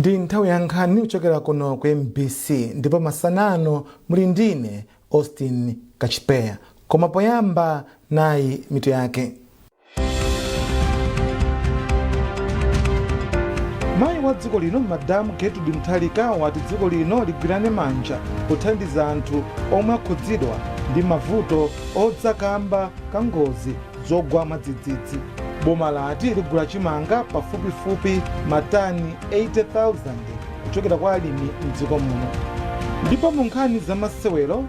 Ndi nthawi ya nkhani kuchokera kuno ku MBC ndipo masanano muli ndine Austin Kachipeya. Koma poyamba nayi mitu yake. Mayi wa dziko lino Madamu Gertrude Mutharika wati dziko lino ligwirane manja kuthandiza anthu omwe akhudzidwa ndi mavuto odzakamba ka ngozi zogwa mwadzidzidzi. Boma lati ligula chimanga pafupifupi matani 80,000 kuchokera kwa alimi mdziko muno. Ndipo mu nkhani za masewero,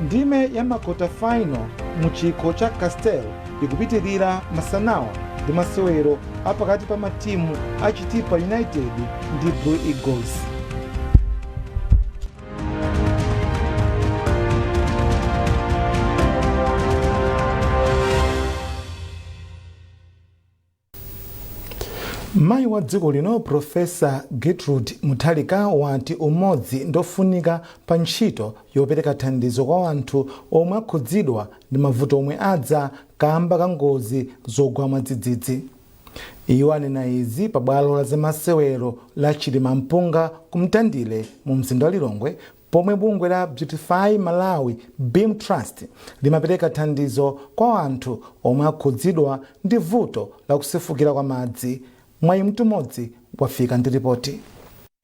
ndime ya makota final mu chikho cha Castel ikupitirira masanawa ndi masewero apakati pa matimu a Chitipa United ndi Blue Eagles. Mayi wa dziko lino Profesa Gertrude Mutharika wati umodzi ndofunika pa ntchito yopereka thandizo kwa anthu omwe akhudzidwa ndi mavuto omwe adza kamba ka ngozi zogwa mwadzidzidzi. Iwo anena izi pa bwalo la zamasewero la Chilimampunga kumtandire mu mzinda wa Lilongwe, pomwe bungwe la Beautify Malawi Beam Trust limapereka thandizo kwa anthu omwe akhudzidwa ndi vuto la kusefukira kwa madzi. Mwayi mtumodzi wafika ndi ripoti.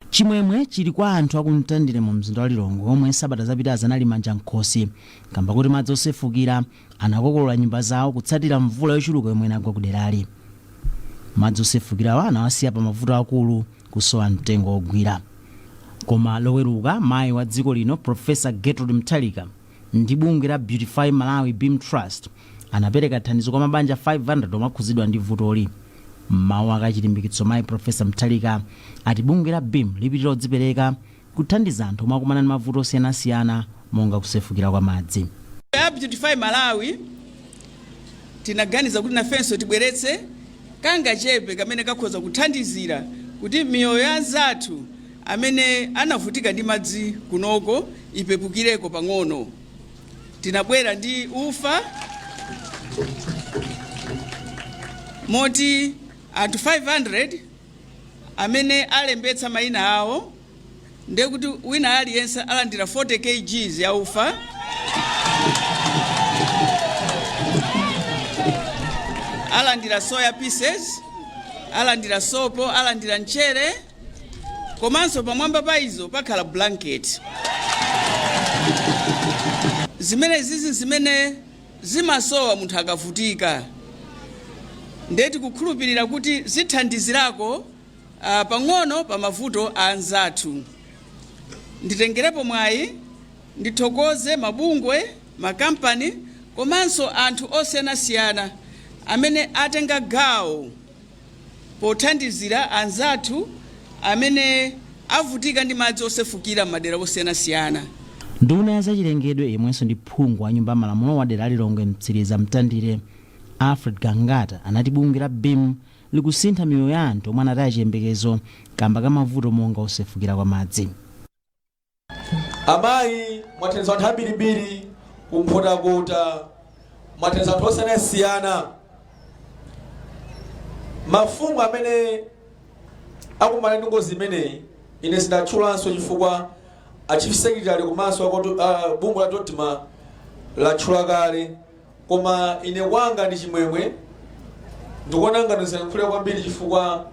Chimwemwe chili kwa anthu akumtandire mu mzinda wa Lilongwe omwe sabata zapitazi anali manja nkhosi kamba kuti madzi osefukira anakokolola nyumba zawo kutsatira mvula yochuluka yomwe inagwa kuderali. Madzi osefukirawo anawasiya pa mavuto akulu kusowa mtengo ogwira. Koma loweruka mayi wa dziko lino Profesa Gertrude Mutharika ndi bungwe la Beautify Malawi Beam Trust anapereka thandizo kwa mabanja 500 omwe akhudzidwa ndi vutoli. Mawu akachilimbikitso mayi Profesa Mutharika ati bungwe la Beam lipitira kudzipereka kuthandiza anthu omwe akumana ndi mavuto osiyanasiyana monga kusefukira kwa madzi. Beautify Malawi tinaganiza kuti nafenso tibweretse kangachepe kamene kakhoza kuthandizira kuti miyoyo ya anzathu amene anavutika ndi madzi kunoko ipepukireko pang'ono. Tinabwera ndi ufa moti anthu 500 amene alembetsa mayina awo ndiye kuti wina aliyense alandira 40 kg ya ufa, alandira soya pieces, alandira sopo, alandira mchere, komanso pamwamba pa izo pakhala blanket. Zimene zimasowa munthu akavutika. Ndeti kukhulupirira kuti zithandizirako pang'ono pa mavuto a anzathu. Nditengerepo mwayi ndithokoze mabungwe, makampani komanso anthu osiyanasiyana amene atenga gawo pothandizira anzathu amene avutika ndi madzi osefukira m'madera osiyanasiyana. Nduna ya zachilengedwe yemwenso ndi phungu wa nyumba malamulo wa dera la Lilongwe Mtsiriza Mtandire Alfred Gangata anati bungwe la Beam likusintha miyoyo ya anthu omwe anataya chiyembekezo kamba ka mavuto monga osefukira kwa madzi. Amayi mwathandiza anthu ambirimbiri kumphotakota, mwathandiza anthu osiyanasiyana. Mafumu amene akumana ndi ngozi imeneyi ine sindatchulanso chifukwa Chief Secretary komanso bungwe la Dotima latchula kale, koma ine kwanga ndi chimwemwe ndikuona ngati ndisankhulira kwambiri chifukwa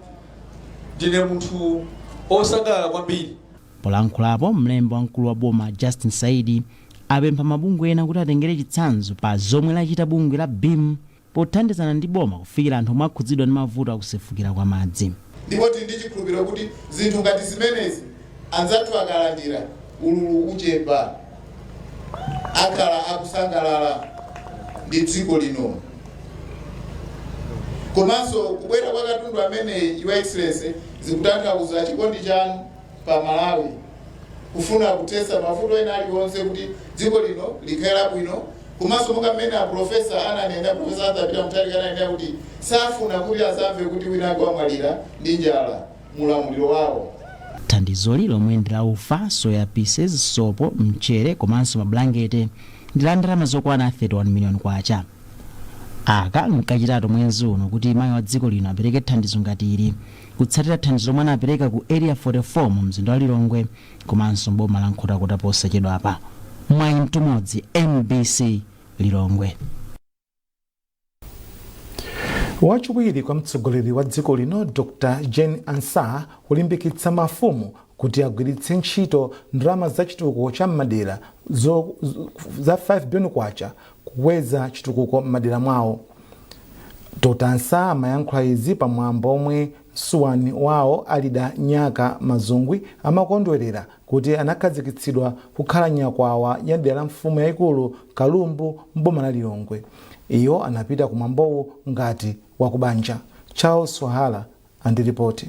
ndine munthu osangalala kwambiri. Polankhulapo mlembi wamkulu wa boma Justin Saidi apempha mabungwe ena kuti atengere chitsanzo pa zomwe lachita bungwe la Beam pothandizana ndi boma kufikira anthu omwe akhudzidwa ndi mavuto akusefukira kwa madzi. Ndipo ndi chikhulupiriro kuti zinthu ngati zimenezi anzathu akalandira ululu uchepa, akhala akusangalala ndi dziko lino. Komanso kubwera kwa katundu amene Your Excellency zikutanthauza chikondi chanu pa Malawi kufuna kutesa mavuto ena aliwonse kuti dziko lino likhale bwino. Komanso monga mmene Profesa ananena, Profesa Gertrude Mutharika ananena kuti safuna kuti azamve kuti wina akwamwalira ndi njala mulamuliro wawo. Thandizo lomwe ndi la ufa, soya pieces, sopo, mchere komanso mablangete ndi la ndalama zokwana 31 million kwacha. Aka nkachitatu mwezi uno kuti mayi wa dziko lino apereke thandizo ngati ili kutsatira thandizo lomwe anapereka ku area 44 mu mzinda wa Lilongwe komanso mboma la Nkhotakota posachedwa apa. Mwayi Mtumodzi, MBC Lilongwe. Wachiwiri kwa mtsogoleri wa dziko lino Dr. Jane Ansah ulimbikitsa mafumu kuti agwiritse ntchito ndalama za chitukuko cha madera za 5 billion kwacha kukweza chitukuko madera mwawo. Dr. Ansah amayankhula izi pamwambo omwe msuwani wawo Alida Nyaka Mazungwi amakondwerera kuti anakhazikitsidwa kukhala nyakwawa ya dera la mfumu yayikulu Kalumbu mboma la Lilongwe. Iyo anapita kumwambowu ngati wakubanja. Charles Wahala andiripoti.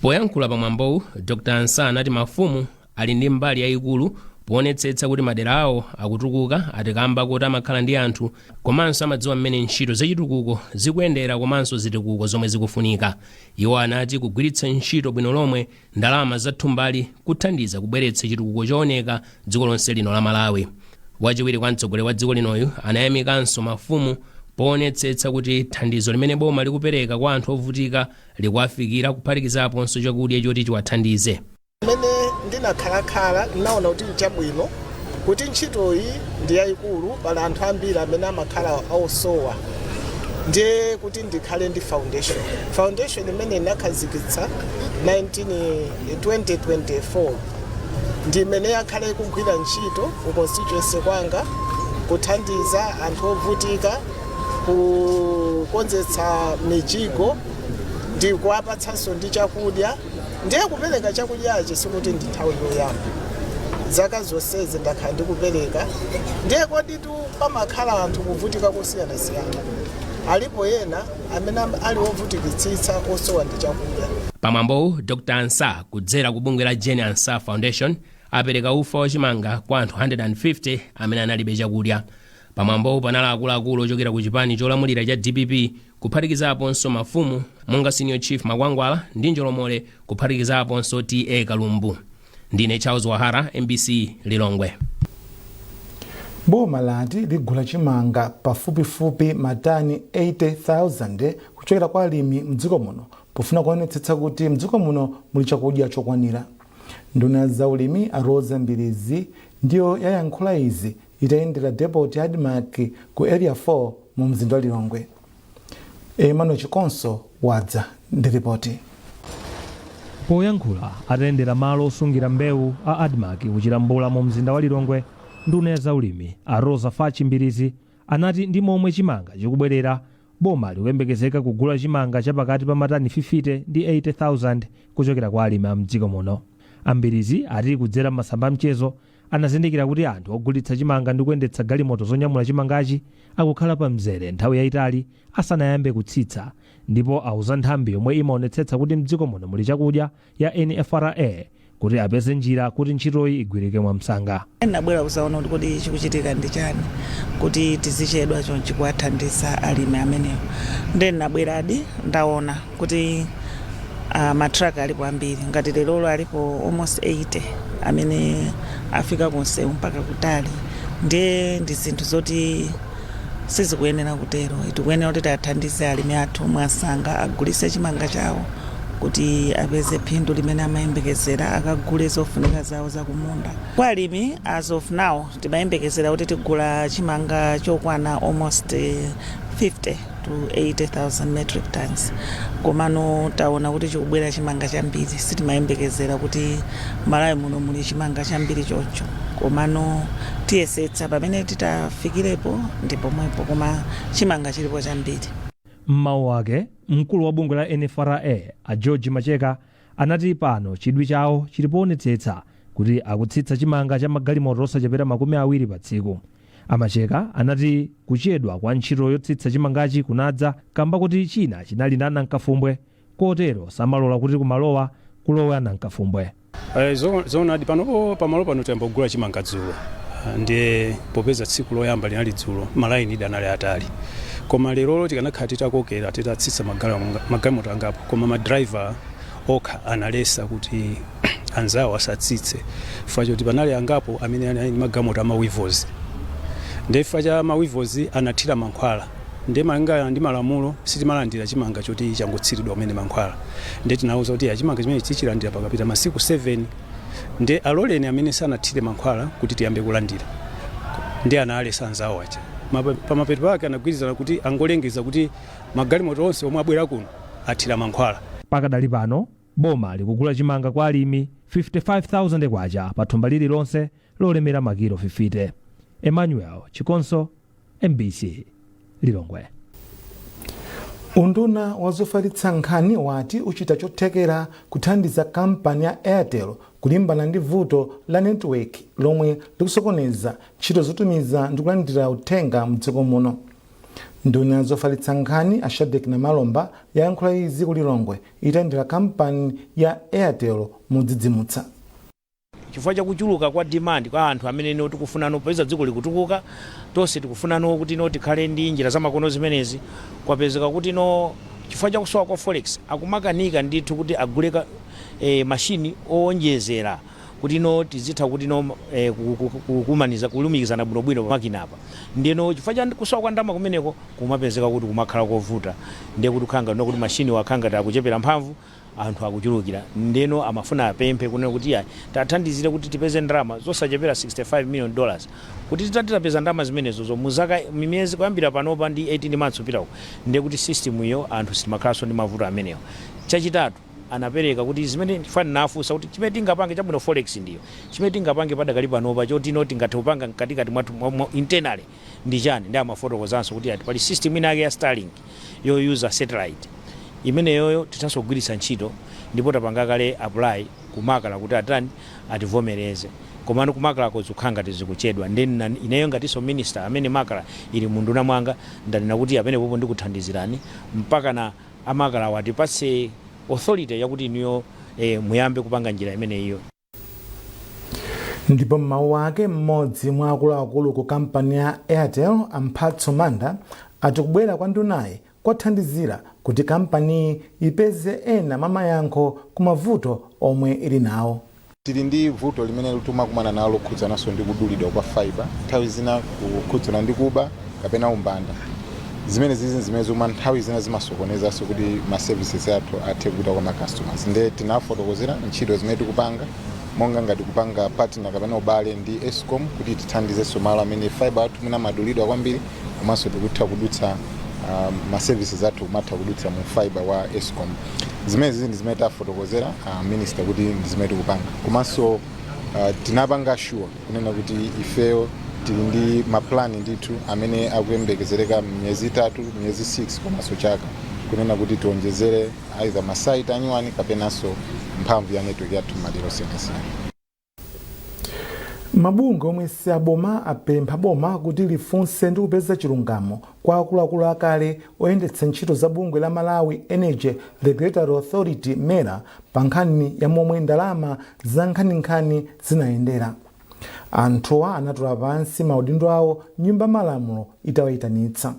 Poyankhula pamwambowu, Dr. Ansah anati mafumu ali ndi mbali yayikulu poonetsetsa kuti madera awo akutukuka atikamba kuti amakhala ndi anthu komanso amadziwa mmene ntchito zachitukuko zikuyendera komanso zitukuko zomwe zikufunika. Iwo anati kugwiritsa ntchito bwino lomwe ndalama za thumbali kuthandiza kubweretsa chitukuko chooneka dziko lonse lino la Malawi. Wachiwiri kwa mtsogoleri wa dziko linoyu anayamikanso mafumu poonetsetsa kuti thandizo limene boma likupereka kwa anthu ovutika likuwafikira kuphatikizaponso chakudya choti chiwathandize. Mene ndinakhalakhala naona kuti nchabwino kuti ntchito iyi ndi yayikulu pala anthu ambiri amene amakhala osowa ndiye kuti ndikhale ndi foundation imene inakhazikitsa 2024 ndi imene yakhale ikugwira ntchito ku constituency kwanga kuthandiza anthu ovutika kukonzetsa mijigo ndi kuwapatsanso ndi chakudya. Ndiye kupereka chakudyachi sikuti ndi nthawi yoyamba. Zaka zonsezi ndakhala ndikupereka. Ndiye kodi pamakhala anthu kuvutika kusiyana-siyana. Alipo yena amene ali ovutikitsitsa osowa ndi chakudya. Pamwambowu, Dr. Ansah kudzera ku bungwe la Jane Ansah Foundation apereka ufa wachimanga kwa anthu 150 amene analibe chakudya. Pamwambowu panali akuluakulu ochokera ku chipani cholamulira cha DPP kuphatikizaponso mafumu monga Senior Chief Makwangwala ndi Njolomole kuphatikizaponso TA Kalumbu. Ndine Charles Wahara, MBC Lilongwe. Boma lati ligula chimanga pafupifupi matani 80,000 kuchokera kwa alimi mdziko muno pofuna kuonetsetsa kuti mdziko muno muli chakudya chokwanira. Nduna za ulimi Aroza Mbilizi ndiyo yayankhula izi itayendera depot ya ADMAC ku area 4 mu mzinda wa Lilongwe. Emmanuel Chikonso wadza ndi ripoti. Poyankhula atayendera malo osungira mbewu a ADMAC kuchilambula mu mzinda wa Lilongwe, nduna za ulimi Aroza Fachi Mbilizi anati ndi momwe chimanga chikubwerera boma likuyembekezeka kugula chimanga chapakati pa matani 50 ndi 80,000 kuchokera kwa alimi a mdziko muno. Ambirizi ati kudzera masamba mchezo anazindikira kuti anthu ogulitsa chimanga ndi kuyendetsa galimoto zonyamula chimangachi akukhala pa mzere nthawi yayitali asanayambe kutsitsa, ndipo auza nthambi yomwe imaonetsetsa kuti mdziko muno muli chakudya ya NFRA kuti apeze njira kuti ntchitoyi igwirike mwamsanga. Nabwera kuzaona kuti kodi chikuchitika ndi chani kuti tizichedwa chonchi kuwathandiza alimi amenewo. Ndiye nabweradi ndaona kuti matraka alipo ambiri ngati lero alipo almost 80 amene afika kunsewu mpaka kutali. Ndiye ndi zinthu zoti sizikuyenera kutero. Tikuyenera kuti athandize alimi athu mwasanga agulitse chimanga chawo kuti apeze phindu limene amayembekezera akagule zofunika zawo zakumunda. Kwa alimi as of now timayembekezera kuti tigula chimanga chokwana almost 50 to 80,000 metric tons. Komano taona kuti chikubwera chimanga chambiri, sitimayembekezera kuti Malawi muno muli chimanga chambiri choncho. Komano tiyesetsa pamene titafikirepo ndipo mwepo koma chimanga chilipo chambiri. Mmawu wake mkulu wa bungwe la NFRA a George Macheka anati pano chidwi chawo chilipoonetsetsa kuti akutsitsa chimanga cha magalimoto osachepera 20 pa tsiku. Amacheka anati kuchedwa kwa ntchito yotsitsa chimangachi kunadza kamba kuti china chinali na nankafumbwe kotero samalola kuti kumalowa kulowa nankafumbwe. Zonadi pano pamalo pano tiyambogula chimanga dzulo ndiye popeza tsiku loyamba linali dzulo malaini idanali atali. Koma lero tikanakhala titakokera titatsitsa magalimoto angapo koma madriver okha analesa kuti anzawo asatsitse facho kuti panali angapo amene ali magalimoto ama weavers. Ndefa cha ma weavers anathira mankhwala ndi malingana ndi malamulo sitimalandira chimanga choti changotsiridwa kumene mankhwala ndi tinawuza kuti chimanga chimene tichilandira pakapita masiku 7 ndi aloleni amene sanathire mankhwala kuti tiyambe kulandira ndi ana alesa anzawo aja pamapeto pake anagwirizana kuti angolengeza kuti magalimoto onse omwe abwera kuno athira mankhwala. Pakadali pano boma likugula chimanga kwa alimi 55,000 kwacha pa thumba lililonse lolemera makilo 50. Emmanuel Chikonso, MBC Lilongwe. Unduna wazofalitsa nkhani wati uchita chothekera kuthandiza kampani ya Airtel kulimbana ndi vuto la network lomwe likusokoneza ntchito zotumiza ndi kulandira uthenga mdziko muno. Nduna yazofalitsa nkhani Ashadek na Malomba yayankhula izi ku Lilongwe itandira kampani ya Airtel mudzidzimutsa. Chifukwa chakuchuluka kwa demand kwa anthu amene tikufuna popeza dziko likutukuka tonse tikufuna kuti tikhale ndi njira zamakono zimenezi kwapezeka kuti chifukwa chakusowa kwa forex akumakanika ndithu kuti aguleka mashini owonjezera kuti tizitha kuti kumaniza kulumikizana bwinobwino pamakina apa ndino chifukwa cha kusowa kwa ndalama kumeneko kumapezeka kuti kumakhala kovuta ndiye kuti khanga kuti mashini wakhanga akuchepera mphamvu anthu akuchulukira ndeno amafuna apemphe kunena kuti tathandizire kuti tipeze ndalama zosachepera $65 million kuti titapeza ndalama zimenezo muzaka mimiyezi kuyambira panopa ndi 18 months upitawo ndiye kuti system iyo anthu sitimakhalanso ndi mavuto amenewo. Chachitatu anapereka kuti zimene fani nafunsa kuti chimene tingapange chabwino forex ndiyo chimene tingapange padakali panopa choti tingathe kupanga mkatikati mwathu internally ndi chani ndi amafotokozanso kuti pali system ina yake ya Starlink yoyuza satellite imene yoyo titasogwiritsa ntchito ndipo tapanga kale apply kumakala kuti ativomereze komano kumakala kozukhanga tizikuchedwa ndeni ineyo ngatiso minister amene makala ili munduna mwanga ndanena kuti amene popo ndikuthandizirani mpaka na amakala watipatse authority yakuti niyo muyambe kupanga njira imene iyo. Ndipo mawu ake mmodzi mwa akuluakulu ku kampani ya Airtel Amphatso Manda atikubwera kwa ndunayi kwathandizira kuti kampani ipeze ena mamayankho ku mavuto omwe ili nawo. Tili ndi vuto limene timakumana nalo kukhudzananso ndi kudulidwa kwa fiber nthawi zina kukhudzana ndi kuba kapena umbanda zimene zimene zoma nthawi zina zimasokonezanso kuti ma services athu athe kupita kwa ma customers ndiye tinafotokozera ntchito zimene tikupanga monga ngati kupanga partner kapena ubale ndi Eskom kuti tithandizenso malo amene fiber athu mwina madulidwa kwambiri komanso tikutha kudutsa ma services athu matha kudutsa mu fiber wa Eskom. Zimene zimene tafotokozera minister kuti ndizimene tikupanga komanso tinapanga sure kunena kuti ifeyo tili ndi maplani ndithu amene akuyembekezereka miyezi 3 miyezi 6 komanso chaka kunena kuti tionjezere either masite anyuwani kapenanso mphamvu ya network yathu madero osiyanasiyana. Mabungwe omwe si aboma apempha boma kuti lifunse ndi kupeza chilungamo kwa akuluakulu akale oyendetsa ntchito za bungwe la Malawi Energy Regulatory Authority MERA pa nkhani ya momwe ndalama za nkhaninkhani zinayendera. Anthuwa anatula pansi maudindo awo nyumba malamulo itawayitanitsa.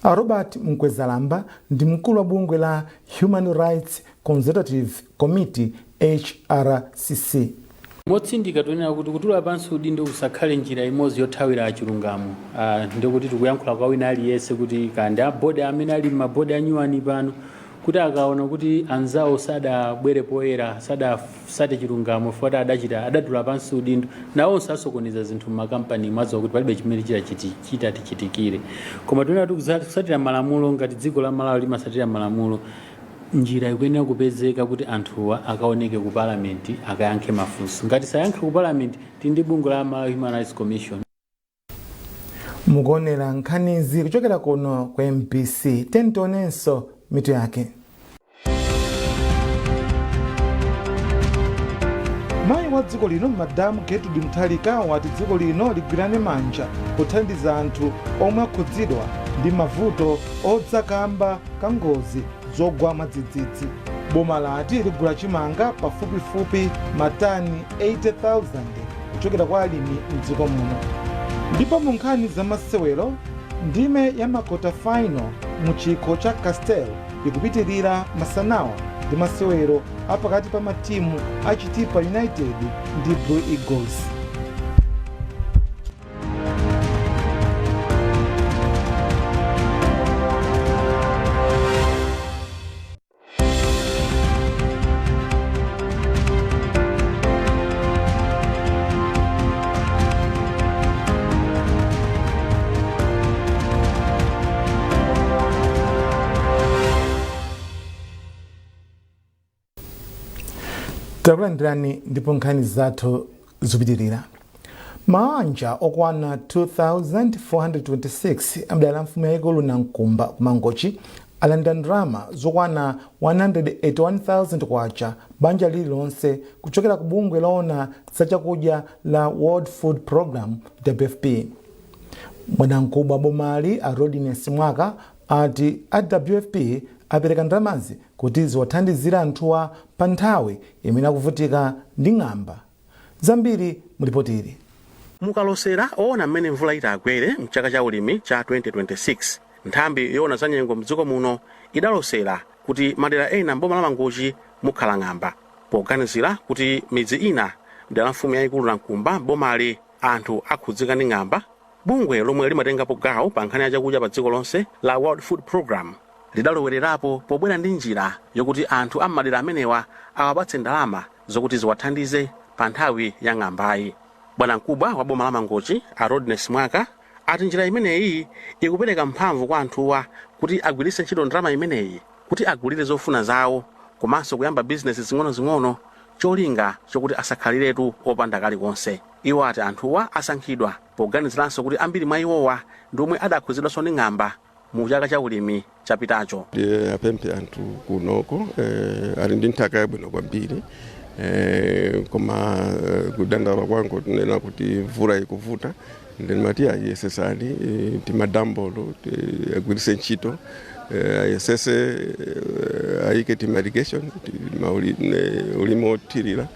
Robert Mkwezalamba ndi mkulu wa bungwe la Human Rights Consultative Committee HRCC. motsindika tonena kuti kutula pansi udindo usakhale njira imodzi yothawira achilungamo ndikuti tikuyankhula kwa wina aliyense kuti kandi abodi amene ali mabodi anyuwani pano kuti akaona kuti anzawo sadabwere poyera sadasate chilungamo fota adatula pansi udindo nawonso asokoneza zinthu makampani mwadziwa kuti palibe chimene tichitikire koma tonena kuti kusatira malamulo ngati dziko la Malawi limasatira malamulo njira ikuyenera kupezeka kuti anthuwa akaoneke ku parliament akayankhe mafunso ngati sayankhe ku parliament tindi bungwe la Malawi Human Rights Commission. Mukuonera nkhanizi kuchokera kuno kwa MBC tentonenso mitu yake. Mayi wa dziko lino Madamu Gertrude Mutharika wati dziko lino ligwirane manja kuthandiza anthu omwe akhudzidwa ndi mavuto odzakamba kangozi zogwa mwadzidzidzi. Boma lati ligula chimanga pafupifupi matani 80,000 kuchokera kwa alimi mdziko muno. Ndipo mu nkhani za masewero ndime ya makota final mu chikho cha Castel ikupitirira masanawa ndi masewero apakati pa matimu a Chitipa United ndi Blue Eagles. takulandirani ndipo nkhani zathu zopitirira. Mabanja okwana 2,426 amdala mfumu yaikulu Namkumba kumangochi alandira ndalama zokwana 181,000 kwacha banja lililonse kuchokera ku bungwe loona zachakudya la World Food Program WFP. Bwanamkubwa bomali a Rodney Mwaka ati a WFP apereka ndalamazi kuti ziwathandizira anthuwa pa nthawi imene akuvutika ndi ng'amba. Zambiri mulipotiri. Mukalosera oona mmene mvula itagwere mchaka cha ulimi cha 2026, nthambi yoona za nyengo mdziko muno idalosera kuti madera ena mboma la Mangochi mukhala ng'amba, poganizira kuti midzi ina mdera mfumu yaikulu Namkumba bomali anthu akhudzika ndi ng'amba. Bungwe lomwe limatengapo gawo pa nkhani ya chakudya pa dziko lonse la World Food Program lidalowererapo pobwera ndi njira yokuti anthu a madera amenewa awapatse ndalama zokuti ziwathandize pa nthawi ya ng'ambayi. Bwanamkubwa wa boma la Mangochi a Rodney Mwaka ati njira imeneyi ikupereka mphamvu kwa anthuwa kuti agwiritse ntchito ndalama imeneyi kuti agulire zofuna zawo komanso kuyamba bizinesi zing'ono-zing'ono cholinga chokuti asakhaliretu opanda kalikonse. Iwo ati anthuwa asankhidwa poganiziranso kuti ambiri mwa iwowa ndiomwe adakhuzidwanso ndi ng'amba mu chaka cha ulimi chapitacho. Apemphe anthu kunoko ali ndi nthaka yabwino kwambiri, koma kudandaula kwangu tinena kuti mvula ikuvuta ndimati ayesesani timadambolo agwiritse ntchito ayesese ayike tima irrigation ulimi othirira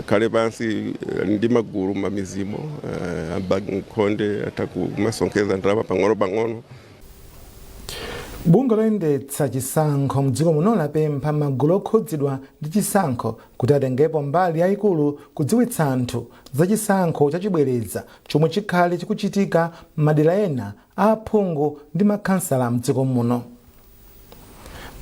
kale pansi ndi magulu mamizimo nkhonde atakumasonkheza ndalama pang'ono. Bungwe loyendetsa chisankho mdziko muno lapempha magulu okhudzidwa ndi chisankho kuti atengepo mbali yayikulu kudziwitsa anthu za chisankho chachibwereza chomwe chikhale chikuchitika m'madera ena a aphungu ndi makhansala mdziko muno.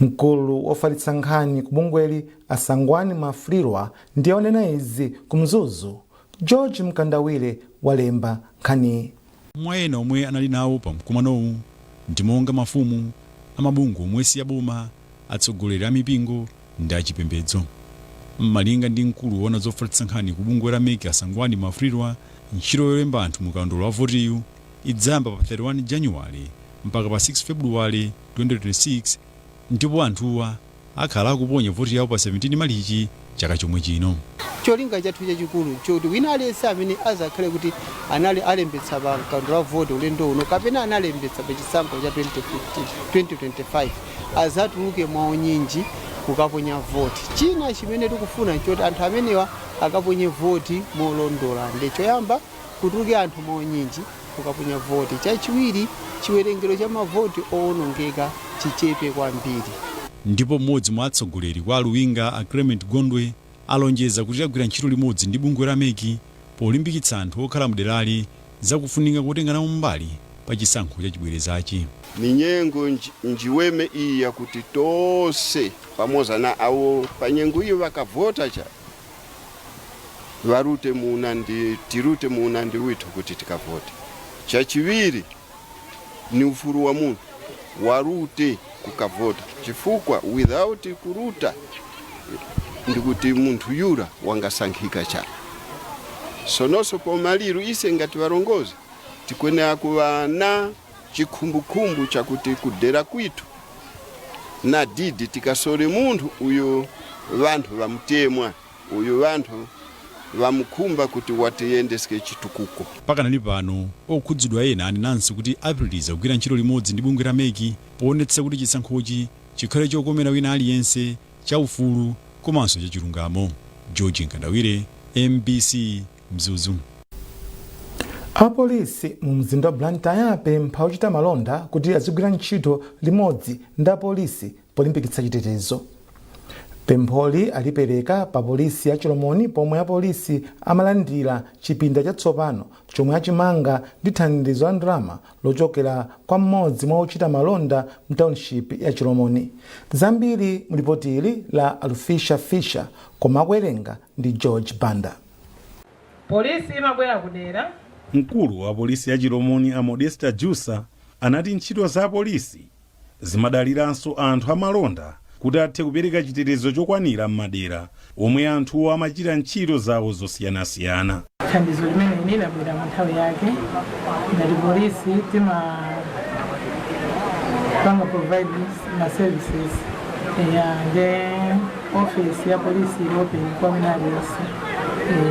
Mkulu wofalitsa nkhani ku bungweli Asangwani Mafulirwa ndiye onena izi ku Mzuzu. George Mkandawire walemba nkhani. Mwaena omwe anali nawo pa mkumanowu ndi monga mafumu amabungu omwe si aboma, atsogoleri a mipingo ndi achipembedzo. Mmalinga ndi mkulu woona zofalitsa nkhani ku bungwe la MEC Asangwani Mafulirwa, ntchito yolemba anthu mu kandolo wa votiyu idzayamba pa 31 Januwale mpaka pa 6 Februwale 2026, ndipo anthuwa akhala akuponya voti yawo pa 17 Malichi chaka chomwe chino. Cholinga chathu chachikulu choti wina aliyense amene azakhale kuti anali alembetsa pa kandolo wa voti ulendo uno kapena analembetsa pa chisankho cha 2025 azatuluke mwawo nyinji kukaponya voti. China chimene tikufuna choti anthu amenewa akaponye voti molondola. Ndechoyamba kutuluke anthu mwawo nyinji kukaponya voti. Chachiwiri chiwerengero cha mavoti owonongeka chichepe kwambiri. Ndipo mmodzi mwa atsogoleri kwa Luwinga a Clement Gondwe alonjeza kuti agwira ntchito limodzi ndi bungwe la MEC polimbikitsa anthu okhala mderali zakufunika kutenga nawo mbali pa chisankho chachibwerezachi. Ni nyengo njiweme iyi yakuti tonse pamodzi na awo pa nyengo iyo vakavota cha varute muunandi tirute muunandi withu kuti tikavote. Chachiwiri ni ufulu wa munthu warute kukavota, chifukwa without kuruta ndikuti munthu yura wangasankhika cha. Sononso pomaliru ise ngati varongozi tikwenera kuva na chikhumbukhumbu chakuti kudera kwitu na didi tikasore munthu uyo vanthu vamutemwa, uyo vanthu vamukhumba kuti watiyendeseke chitukuko. Pakanali pano okhudzidwa ena anenanso kuti apitiriza kugwira ntchito limodzi ndi bungwe la MEC poonetsa kuti chisankhochi chikhale chokomera wina aliyense cha ufulu komanso cha chilungamo. George Nkandawire, MBC Mzuzu. Apolisi mu mzinda wa Blantyre apempha ochita malonda kuti azigwira ntchito limodzi ndi apolisi polimbikitsa chitetezo. Pempholi alipereka pa polisi ya Chilomoni pomwe apolisi amalandira chipinda chatsopano chomwe achimanga ndi thandizo la ndalama lochokera kwa mmodzi mwa ochita malonda mu township ya Chilomoni. Zambiri mulipotili la Alufisha Fisher koma akuwerenga ndi George Banda. Polisi imabwera kudera. Mkulu wa polisi ya Chilomoni a Modesta Jusa anati ntchito za polisi zimadaliranso anthu amalonda kuti athe kupereka chitetezo chokwanira m'madera omwe anthu amachita ntchito zawo zosiyanasiyana. Thandizo limene ili labwera mu nthawi yake ngati polisi timapanga provide ma services the office ya polisi ili open kwa amene aliyense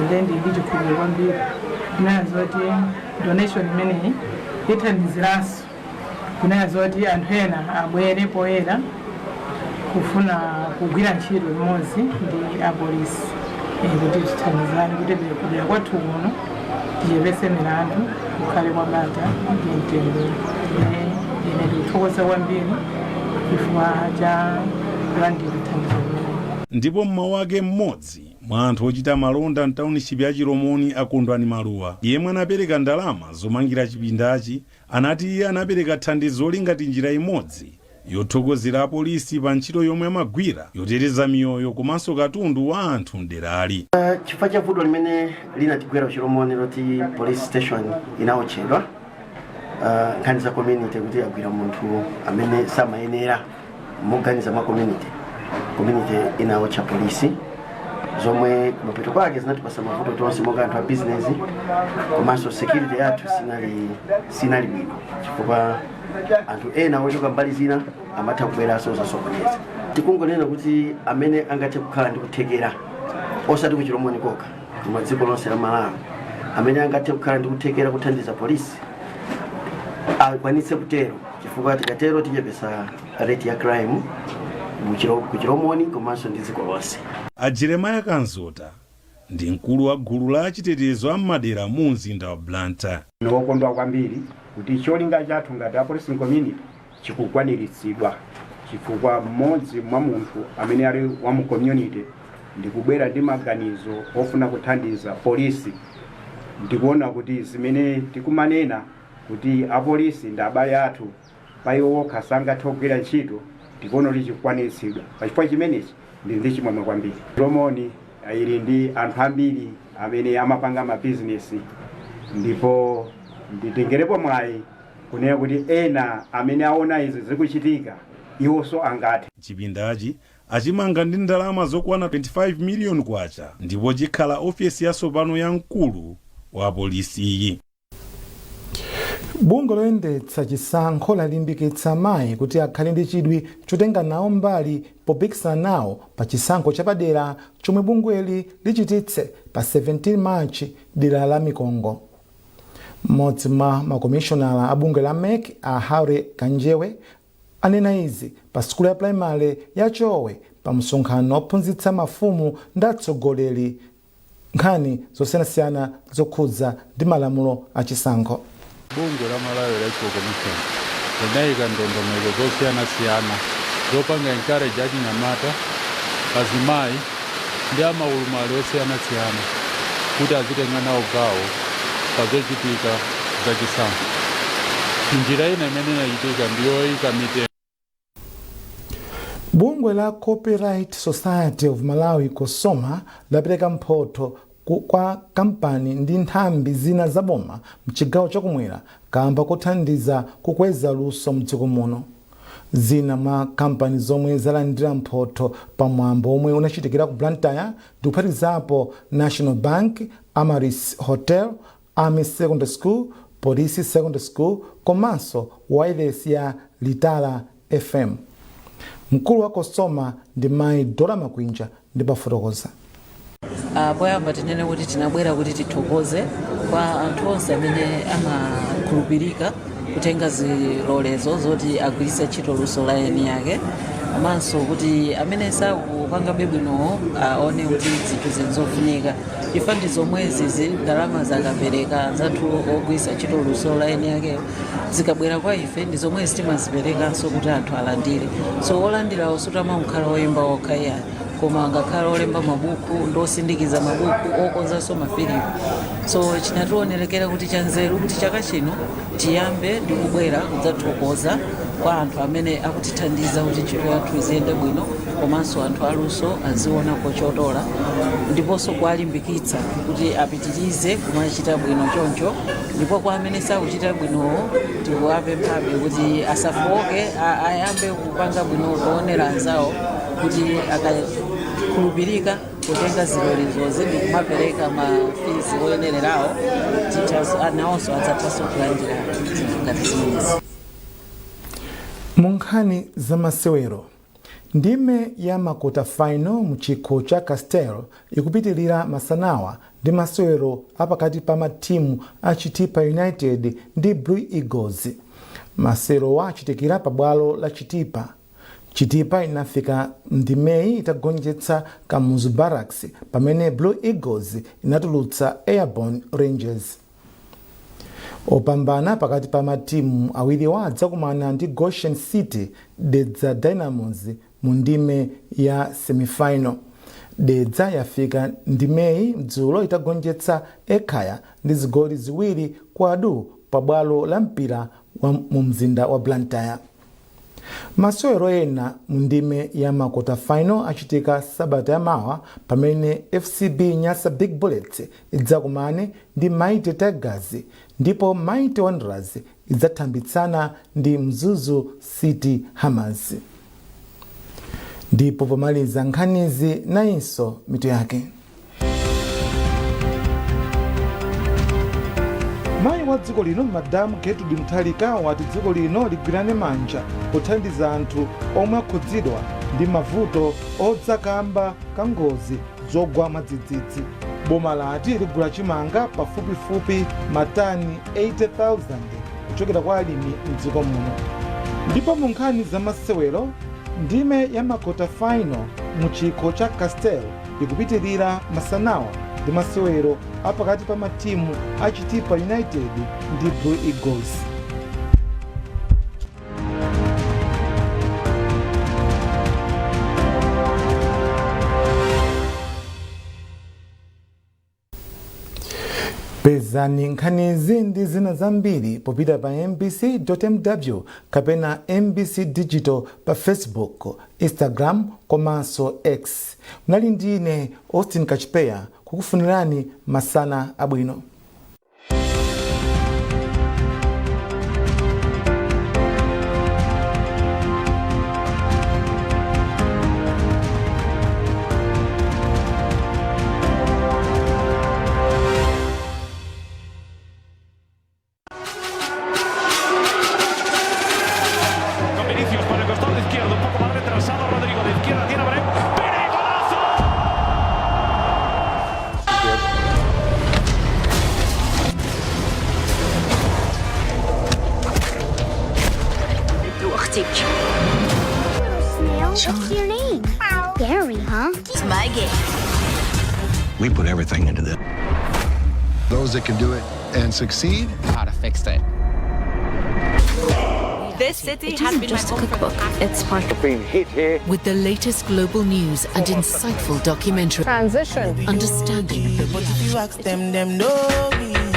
then ndi chikhulupiriro kwambiri kunazoti donation imeneyi ithandiziranso kunazoti anthu ena abwere poyera kufuna kugwira ntchito limodzi ndi apolisi kuti tithandizane kuti kudera kwathu kuno tichepetse milandu kukhale kwabata ndi mtendere. Ine ndikuthokoza kwambiri chifukwa cha kulandira thandizo limeneli. Ndipo mmawu ake mmodzi mwa anthu ochita malonda mtauniship ya Chiromoni akondwani Maluwa, yemwe anapereka ndalama zomangira chipindachi, anati iye anapereka thandizo ngati njira imodzi yothokozera apolisi pa ntchito yomwe amagwira yoteteza miyoyo komanso katundu wa anthu mderali. Chifukwa cha vuto limene linatigwera Chiromoni loti police station inaotchedwa nkhani za community kuti agwira munthu amene samayenera moganiza mwa community inaotcha polisi zomwe kumapeto kwake zinatipasa mavuto tonse monga anthu a business komanso security yathu sinali bwino chifukwa anthu ena ochoka mbali zina amatha kubweranso zasokoneza. Tikungonena kuti amene angathe kukhala ndi kuthekera osati ku Chiromoni kokha koma dziko lonse la Malawi, amene angathe kukhala ndi kuthekera kuthandiza polisi akwanitse kutero chifukwa tikatero tichepesa rate ya crime ku Chiromoni komanso ndi dziko lonse. A Jeremiah Kanzota ndi mkulu wa gulu la chitetezo am'madera mu mzinda wa Blantyre. Ndokondwa kwambiri kuti cholinga chathu ngati a policing community chikukwaniritsidwa chifukwa mmodzi mwa munthu amene ali wa mu community ndikubwera ndi maganizo ofuna kuthandiza polisi. Ndikuona kuti zimene tikumanena kuti apolisi ndi abale athu pa iwo okha sangathe kugwira ntchito tikuona kuti chikukwaniritsidwa. Pachifukwa chimenechi ndi chimwemwe kwambiri. Chiromoni ili ndi anthu ambiri amene amapanga ma business ndipo nditengerepo mwayi kunena kuti ena amene aona izi zikuchitika iwonso angathe. Chipindachi achimanga ndi ndalama zokwana 25 million kwacha ndipo chikhala ofesi yatsopano ya mkulu wa polisi iyi. Bungwe loyendetsa chisankho lalimbikitsa mayi kuti akhale ndi chidwi chotenga nawo mbali popikisana nawo pa chisankho chapadera chomwe bungweli lichititse pa 17 Machi dera la Mikongo. Mmodzi mwa makomishonala a bungwe la MEC a Haure Kanjewe anena izi pa skulu ya primary ya Chowe pa msonkhano ophunzitsa mafumu ndi atsogoleri nkhani zosiyanasiyana zokhudza ndi malamulo a chisankho. Bungwe la Malawi Electoral Commission linayika ndondomeko zosiyanasiyana zopanga encourage achinyamata, azimayi ndi amaulumali osiyanasiyana kuti azitenga nawo gawo pa zochitika za chisankho. Njira ina imene inachitika ndiyoyika mitengo. Bungwe la Copyright Society of Malawi Kosoma lapereka mphoto kwa kampani ndi nthambi zina zaboma mchigawo chakumwera kamba kothandiza kukweza luso mdziko muno. Zina mwa kampani zomwe zalandira mphoto pamwambo omwe unachitikira ku Blantyre ndikuphatikizapo National Bank, Amaris Hotel, Army Secondary School, Police Secondary School komanso wireless ya Litala FM. Mkulu wa Kosoma ndi Mayi Dora Makwinja ndipo afotokoza. Poyamba tinene kuti tinabwera kuti tithokoze kwa anthu onse amene amakhulupirika kutenga zilolezo zoti agwiritse ntchito luso la eni yake, komanso kuti amene sakupanga bwinowo aone kuti zinthu zinazofunika. Chifukwa zomwezi ndalama zakapereka zathu ogwiritsa ntchito luso la eni yake zikabwera kwa ife ndi zomwezi timaziperekanso kuti anthu alandire. So olandirawo sutamamukhala oyimba okha iya koma ngakhala olemba mabuku ndosindikiza mabuku okonzanso mafilimu. So chinationerekera kuti chanzeru kuti chaka chino tiyambe ndi kubwera kudzathokoza kwa anthu amene akutithandiza kuti ntchito yathu iziyende bwino komanso anthu aluso azionako chotola ndiponso kuwalimbikitsa kuti apitirize kumachita bwino choncho, ndipo kwa amene sakuchita bwinowo tikuwapemphabe kuti asafoke ayambe kupanga bwino kuonera anzawo kuti akakhulupirika kutenga zilolezozi ndi kumapereka mafizi oyenererawo nawonso adzathanso kulandira ngati zimenezi. Mu nkhani za masewero, ndime ya makota final mu chikho cha Castelo ikupitilira masanawa ndi masewero apakati pa matimu a Chitipa United ndi Blue Eagles. Masewero achitikira pa bwalo la Chitipa. Chitipa inafika ndimeyi itagonjetsa Kamuzu Barracks pamene Blue Eagles inatulutsa Airborne Rangers. Opambana pakati pa matimu awiri adzakumana ndi Goshen City Dedza Dynamos mu ndime ya semifinal. Dedza yafika ndimeyi dzulo itagonjetsa Ekhaya ndi zigoli ziwiri kwa adu pa bwalo la mpira mu mzinda wa Blantyre. Masewero ena mu ndime ya makota final achitika Sabata yamawa pamene FCB Nyasa Big Bullets idzakumane ndi Mighty Tigers ndipo Mighty Wanderers idzathambitsana ndi Mzuzu City Hammers. Ndipo pomaliza nkhanizi nayinso mitu yake. Mayi wa dziko lino Madamu Gertrude Mutharika wati dziko lino ligwirane manja kuthandiza anthu omwe akhudzidwa ndi mavuto odzakamba kangozi zogwa mwadzidzidzi. Boma lati ligula chimanga pafupifupi matani 80,000 kuchokera kwa alimi mdziko muno. Ndipo mu nkhani za masewero, ndime ya makota final mu chikho cha Castelo ikupitilira masanawa ndi masewero apakati pa matimu a Chitipa United ndi Blue Eagles. Pezani nkhanizi ndi zina zambiri popita pa mbc.mw kapena MBC Digital pa Facebook, Instagram komanso X. Mnali ndine Austin Kachipeya kukufunirani masana abwino. What's your name? Gary, huh? It's my game. We put everything into this. Those that can do it and succeed. How to fix it. This city It has isn't been just a my home cookbook, it's part of Being hit here. With the latest global news and insightful documentary. Transition. Understanding the But if you ask them know me.